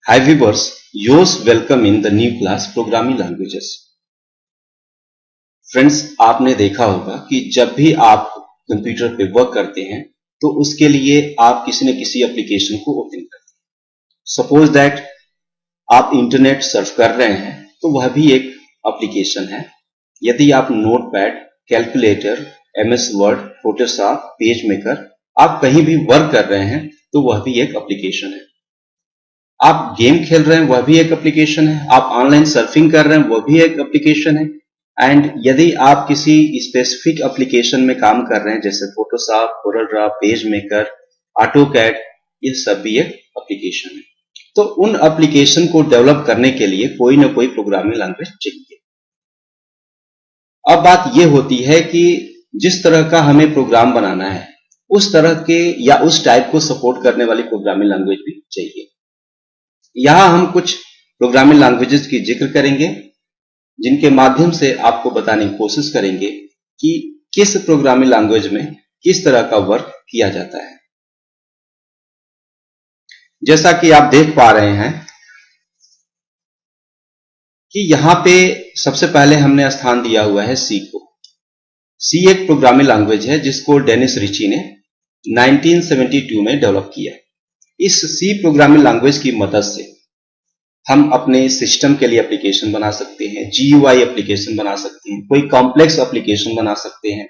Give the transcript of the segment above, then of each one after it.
Hi viewers, yours welcome in the new class Programming Languages. Friends, आपने देखा होगा कि जब भी आप कंप्यूटर पे वर्क करते हैं तो उसके लिए आप किसी न किसी एप्लीकेशन को ओपन करते हैं। सपोज दैट आप इंटरनेट सर्फ कर रहे हैं तो वह भी एक एप्लीकेशन है। यदि आप notepad, calculator, MS word, Photoshop, page maker आप कहीं भी वर्क कर रहे हैं तो वह भी एक एप्लीकेशन है। आप गेम खेल रहे हैं वह भी एक एप्लीकेशन है। आप ऑनलाइन सर्फिंग कर रहे हैं वह भी एक एप्लीकेशन है। एंड यदि आप किसी स्पेसिफिक एप्लीकेशन में काम कर रहे हैं जैसे Photoshop, CorelDRAW, page maker, AutoCAD, ये सब भी एक एप्लीकेशन है। तो उन एप्लीकेशन को डेवलप करने के लिए कोई ना कोई प्रोग्रामिंग लैंग्वेज चाहिए। अब बात यह होती है कि जिस तरह का हमें प्रोग्राम बनाना है उस तरह के या उस टाइप को सपोर्ट करने वाली प्रोग्रामिंग लैंग्वेज भी चाहिए। यहां हम कुछ प्रोग्रामिंग लैंग्वेजेस की जिक्र करेंगे जिनके माध्यम से आपको बताने की कोशिश करेंगे कि किस प्रोग्रामिंग लैंग्वेज में किस तरह का वर्क किया जाता है। जैसा कि आप देख पा रहे हैं कि यहां पे सबसे पहले हमने स्थान दिया हुआ है सी को। सी एक प्रोग्रामिंग लैंग्वेज है जिसको डेनिस रिची ने 1972 में डेवलप किया। इस सी प्रोग्रामिंग लैंग्वेज की मदद से हम अपने सिस्टम के लिए एप्लीकेशन बना सकते हैं, GUI एप्लीकेशन बना सकते हैं, कोई कॉम्प्लेक्स एप्लीकेशन बना सकते हैं,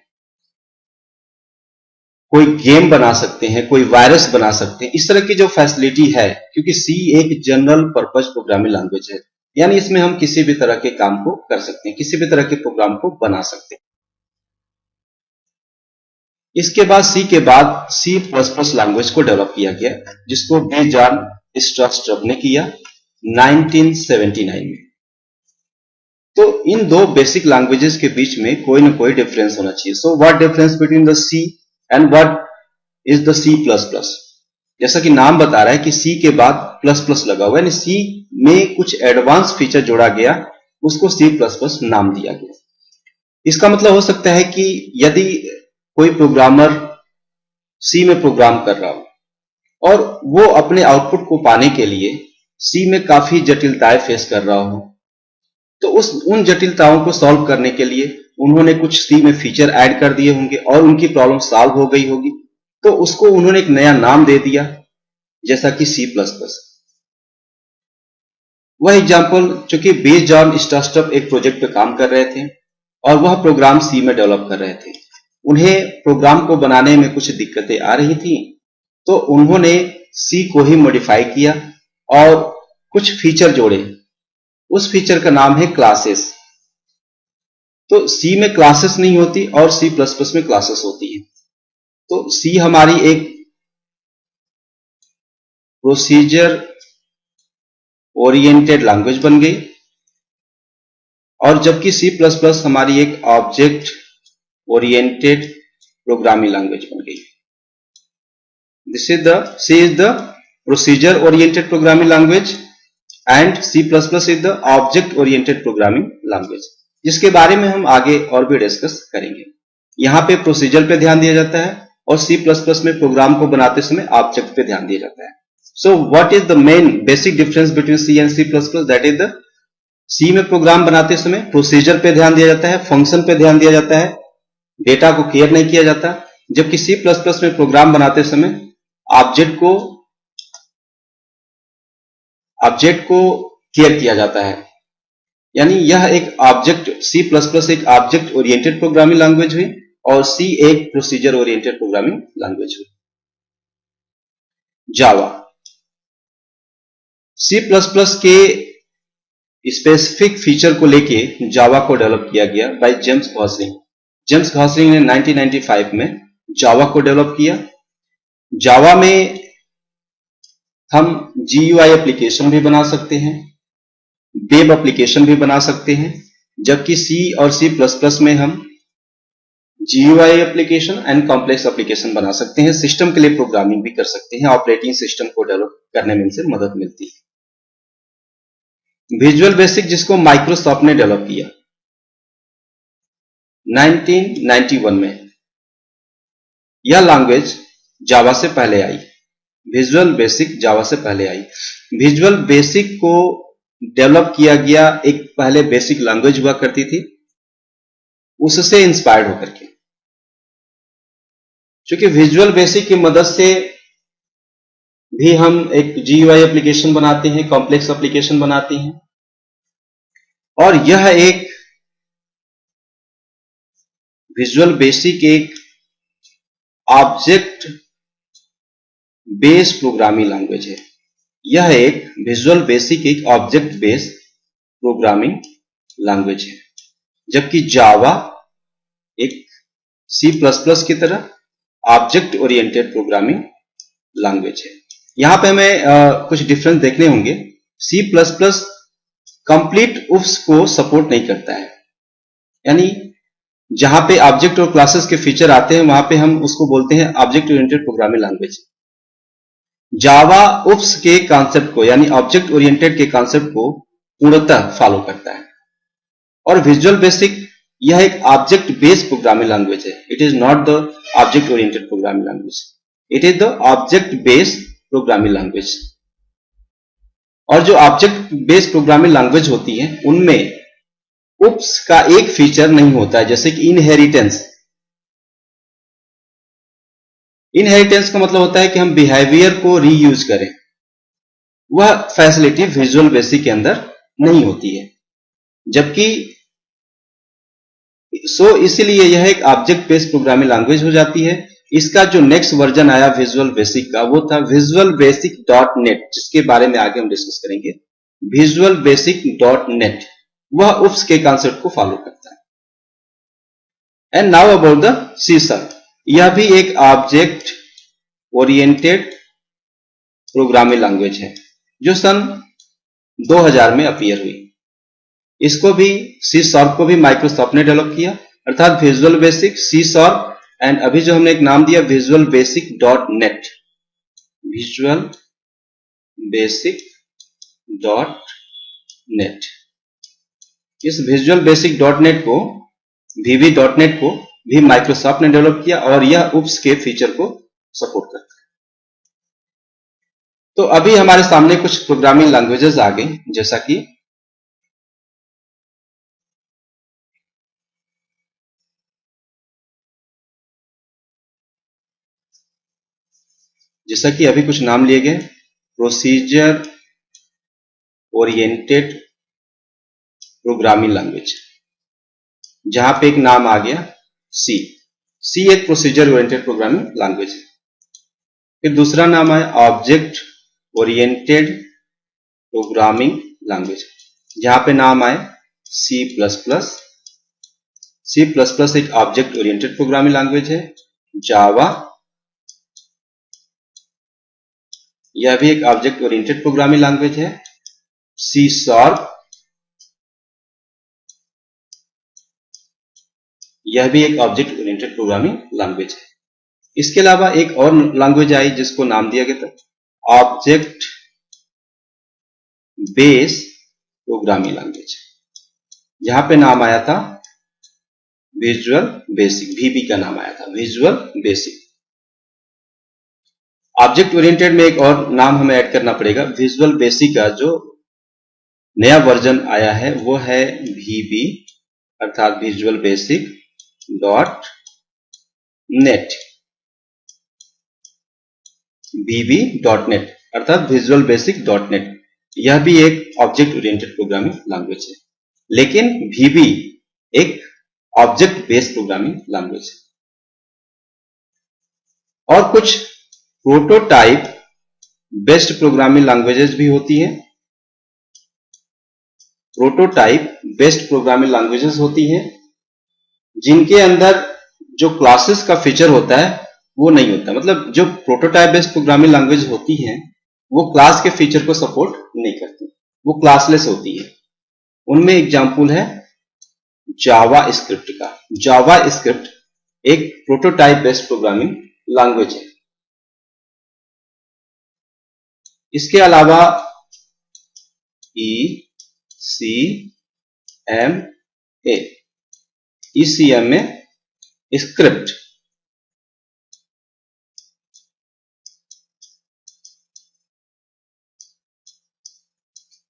कोई गेम बना सकते हैं, कोई वायरस बना सकते हैं। इस तरह की जो फैसिलिटी है, क्योंकि सी एक जनरल पर्पज प्रोग्रामिंग लैंग्वेज है, यानी इसमें हम किसी भी तरह के काम को कर सकते हैं, किसी भी तरह के प्रोग्राम को बना सकते हैं। इसके बाद सी के बाद C++ लैंग्वेज को डेवलप किया गया जिसको बी जॉन स्ट्रक्स्ट्रप ने किया 1979 में। तो इन दो बेसिक लैंग्वेजेस के बीच में कोई ना कोई डिफरेंस होना चाहिए। So what difference between the C and what is the C++? जैसा कि नाम बता रहा है कि सी के बाद प्लस प्लस लगा हुआ है, यानी सी में कुछ एडवांस फीचर जोड़ा गया, उसको C++ नाम दिया गया। इसका मतलब हो सकता है कि यदि कोई प्रोग्रामर सी में प्रोग्राम कर रहा हो और वो अपने आउटपुट को पाने के लिए सी में काफी जटिलताएं फेस कर रहा हो, तो उन जटिलताओं को सॉल्व करने के लिए उन्होंने कुछ सी में फीचर ऐड कर दिए होंगे और उनकी प्रॉब्लम सॉल्व हो गई होगी, तो उसको उन्होंने एक नया नाम दे दिया जैसा कि C++। वह एग्जाम्पल, चूंकि बेस्ड ऑन स्ट्रक्स्ट्रप एक प्रोजेक्ट पे काम कर रहे थे और वह प्रोग्राम सी में डेवलप कर रहे थे, उन्हें प्रोग्राम को बनाने में कुछ दिक्कतें आ रही थी, तो उन्होंने सी को ही मॉडिफाई किया और कुछ फीचर जोड़े। उस फीचर का नाम है क्लासेस। तो सी में क्लासेस नहीं होती और C++ में क्लासेस होती है। तो सी हमारी एक प्रोसीजर ओरिएंटेड लैंग्वेज बन गई और जबकि C++ हमारी एक ऑब्जेक्ट ओरिएंटेड प्रोग्रामिंग लैंग्वेज बन गई। C is the procedure oriented programming language and C++ is the object oriented programming language, जिसके बारे में हम आगे और भी डिस्कस करेंगे। यहां पे प्रोसीजर पे ध्यान दिया जाता है और C++ में प्रोग्राम को बनाते समय ऑब्जेक्ट पे ध्यान दिया जाता है। So what is the main basic difference between C and C++? That is the C में प्रोग्राम बनाते समय प्रोसीजर पे ध्यान दिया जाता है, फंक्शन पे ध्यान दिया जाता है, डेटा को केयर नहीं किया जाता, जबकि C++ में प्रोग्राम बनाते समय ऑब्जेक्ट को केयर किया जाता है। यानी यह एक ऑब्जेक्ट C++ एक ऑब्जेक्ट ओरिएंटेड प्रोग्रामिंग लैंग्वेज हुई और C एक प्रोसीजर ओरिएंटेड प्रोग्रामिंग लैंग्वेज हुई। जावा C++ के स्पेसिफिक फीचर को लेके जावा को डेवलप किया गया by James Gosling. James Gosling ने 1995 में जावा को डेवलप किया। जावा में हम GUI एप्लीकेशन भी बना सकते हैं, वेब एप्लीकेशन भी बना सकते हैं, जबकि C और C++ में हम GUI application and complex application बना सकते हैं, सिस्टम के लिए प्रोग्रामिंग भी कर सकते हैं, ऑपरेटिंग सिस्टम को डेवलप करने में इनसे मदद मिलती है। विजुअल बेसिक, जिसको माइक्रोसॉफ्ट ने डेवलप किया 1991 में, यह लैंग्वेज जावा से पहले आई। विजुअल बेसिक जावा से पहले आई। विजुअल बेसिक को डेवलप किया गया एक पहले बेसिक लैंग्वेज हुआ करती थी, उससे इंस्पायर्ड होकर के, क्योंकि विजुअल बेसिक की मदद से भी हम एक GUI एप्लीकेशन बनाते हैं, कॉम्प्लेक्स एप्लीकेशन बनाते हैं, और यह एक विजुअल बेसिक एक ऑब्जेक्ट बेस्ड प्रोग्रामिंग लैंग्वेज है। यह एक विजुअल बेसिक एक ऑब्जेक्ट बेस्ड प्रोग्रामिंग लैंग्वेज है, जबकि जावा एक C++ की तरह ऑब्जेक्ट ओरिएंटेड प्रोग्रामिंग लैंग्वेज है। यहां पे हमें कुछ डिफरेंस देखने होंगे। C++ कंप्लीट उफ्स को सपोर्ट नहीं करता है, यानी जहां पे ऑब्जेक्ट और क्लासेस के फीचर आते हैं वहां पे हम उसको बोलते हैं ऑब्जेक्ट ओरिएंटेड प्रोग्रामिंग लैंग्वेज। जावा उफ्स के कॉन्सेप्ट को, यानी ऑब्जेक्ट ओरिएंटेड के कॉन्सेप्ट को पूर्णतः फॉलो करता है। और विजुअल बेसिक यह एक ऑब्जेक्ट बेस्ड प्रोग्रामिंग लैंग्वेज है। It is not the object oriented programming language, it is the object based programming language. और जो ऑब्जेक्ट बेस्ड प्रोग्रामिंग लैंग्वेज होती है उनमें उप्स का एक फीचर नहीं होता है, जैसे कि इनहेरिटेंस। इनहेरिटेंस का मतलब होता है कि हम बिहेवियर को रीयूज करें, वह फैसिलिटी विजुअल बेसिक के अंदर नहीं होती है। जबकि इसीलिए यह एक ऑब्जेक्ट बेस्ड प्रोग्रामिंग लैंग्वेज हो जाती है। इसका जो नेक्स्ट वर्जन आया विजुअल बेसिक का, वो था विजुअल बेसिक .NET, जिसके बारे में आगे हम डिस्कस करेंगे। विजुअल बेसिक .NET वह उफ्स के कॉन्सेप्ट को फॉलो करता है। And now about the C#, यह भी एक ऑब्जेक्ट ओरिएंटेड प्रोग्रामिंग लैंग्वेज है, जो सन 2000 में अपीयर हुई। इसको भी C# को भी माइक्रोसॉफ्ट ने डेवलप किया, अर्थात विजुअल बेसिक, C#, एंड अभी जो हमने एक नाम दिया visual basic .NET, visual basic .NET। इस विजुअल बेसिक .NET को, VB.NET को भी माइक्रोसॉफ्ट ने डेवलप किया, और यह उप्स के फीचर को सपोर्ट करता है। तो अभी हमारे सामने कुछ प्रोग्रामिंग लैंग्वेजेस आ गई, जैसा कि अभी कुछ नाम लिए गए। प्रोसीजर ओरिएंटेड प्रोग्रामिंग लैंग्वेज, जहां पे एक नाम आ गया C एक प्रोसीजर ओरिएंटेड प्रोग्रामिंग लैंग्वेज है। फिर दूसरा नाम है ऑब्जेक्ट ओरिएंटेड प्रोग्रामिंग लैंग्वेज, जहां पे नाम आए C++। C++ एक ऑब्जेक्ट ओरिएंटेड प्रोग्रामिंग लैंग्वेज है। जावा, यह भी एक ऑब्जेक्ट ओरिएंटेड प्रोग्रामिंग लैंग्वेज है। C#, यह भी एक ऑब्जेक्ट ओरिएंटेड प्रोग्रामिंग लैंग्वेज है। इसके अलावा एक और लैंग्वेज आई जिसको नाम दिया गया था ऑब्जेक्ट बेस्ड प्रोग्रामिंग लैंग्वेज, जहां पे नाम आया था विजुअल बेसिक, VB का नाम आया था विजुअल बेसिक। ऑब्जेक्ट ओरिएंटेड में एक और नाम हमें ऐड करना पड़ेगा। विजुअल बेसिक का जो नया वर्जन आया है वो है VB, अर्थात विजुअल बेसिक .NET, VB.NET अर्थात विजुअल बेसिक .NET। यह भी एक ऑब्जेक्ट ओरिएंटेड प्रोग्रामिंग लैंग्वेज है, लेकिन VB एक ऑब्जेक्ट बेस्ड प्रोग्रामिंग लैंग्वेज है। और कुछ प्रोटोटाइप बेस्ड प्रोग्रामिंग लैंग्वेजेस भी होती हैं। प्रोटोटाइप बेस्ड प्रोग्रामिंग लैंग्वेजेस होती हैं जिनके अंदर जो क्लासेस का फीचर होता है वो नहीं होता। मतलब जो प्रोटोटाइप बेस्ड प्रोग्रामिंग लैंग्वेज होती हैं वो क्लास के फीचर को सपोर्ट नहीं करती, वो क्लासलेस होती है। उनमें एग्जाम्पल है जावा स्क्रिप्ट का। जावा स्क्रिप्ट एक प्रोटोटाइप बेस्ड प्रोग्रामिंग लैंग्वेज है। इसके अलावा ECM में स्क्रिप्ट,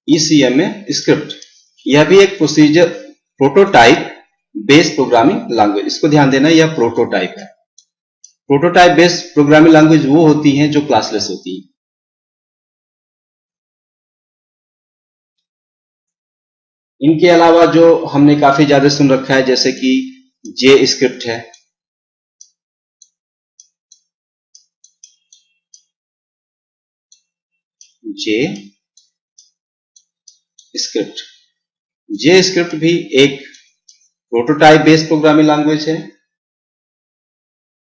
ECMA स्क्रिप्ट, यह भी एक प्रोटोटाइप बेस्ड प्रोग्रामिंग लैंग्वेज। इसको ध्यान देना, यह प्रोटोटाइप है। प्रोटोटाइप बेस्ड प्रोग्रामिंग लैंग्वेज वो होती हैं जो क्लासलेस होती हैं। इनके अलावा जो हमने काफी ज्यादा सुन रखा है, जैसे कि जे स्क्रिप्ट है, जे स्क्रिप्ट। जे स्क्रिप्ट भी एक प्रोटोटाइप बेस्ड प्रोग्रामिंग लैंग्वेज है,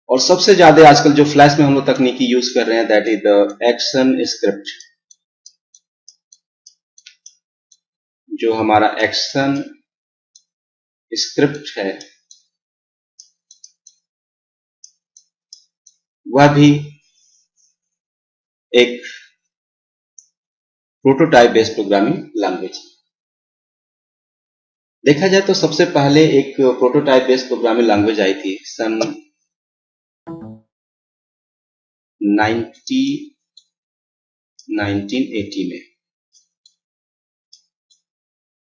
और सबसे ज्यादा आजकल जो फ्लैश में हम लोग तकनीकी यूज कर रहे हैं, that is the action script. जो हमारा एक्शन स्क्रिप्ट है वह भी एक प्रोटोटाइप बेस्ड प्रोग्रामिंग लैंग्वेज है। देखा जाए तो सबसे पहले एक prototype based programming language I थी सन 1980 में,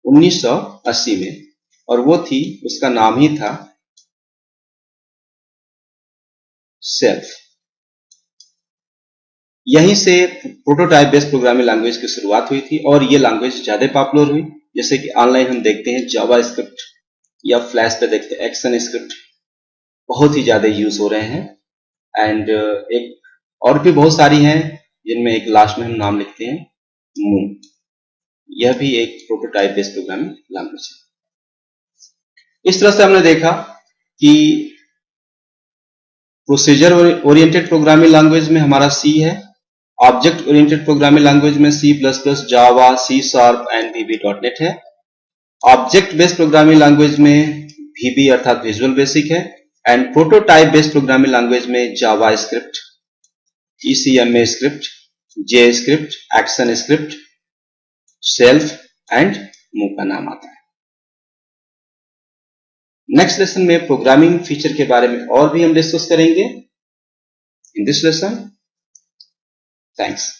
1980 में, और वो थी, उसका नाम ही था सेल्फ। यहीं से प्रोटोटाइप बेस्ड प्रोग्रामिंग लैंग्वेज की शुरुआत हुई थी, और ये लैंग्वेज ज्यादा पॉपुलर हुई। जैसे कि ऑनलाइन हम देखते हैं जावा स्क्रिप्ट, या फ्लैश पे देखते हैं एक्शन स्क्रिप्ट, बहुत ही ज्यादा यूज हो रहे हैं। एंड एक और भी बहुत सारी हैं, जिनमें एक लास्ट में हम नाम लिखते हैं मून। यह भी एक प्रोटोटाइप बेस्ड प्रोग्रामिंग लैंग्वेज है। इस तरह से हमने देखा कि प्रोसीजर ओरिएंटेड प्रोग्रामिंग लैंग्वेज में हमारा सी है, ऑब्जेक्ट ओरिएंटेड प्रोग्रामिंग लैंग्वेज में C++, Java, C#, and VB.NET है। ऑब्जेक्ट बेस्ड प्रोग्रामिंग लैंग्वेज में VB अर्थात विजुअल बेसिक है, and prototype based programming language में JavaScript, ECMA script, JScript, ActionScript, self and move का नाम आता है। नेक्स्ट लेसन में प्रोग्रामिंग फीचर के बारे में और भी हम डिस्कस करेंगे इन दिस लेसन। थैंक्स।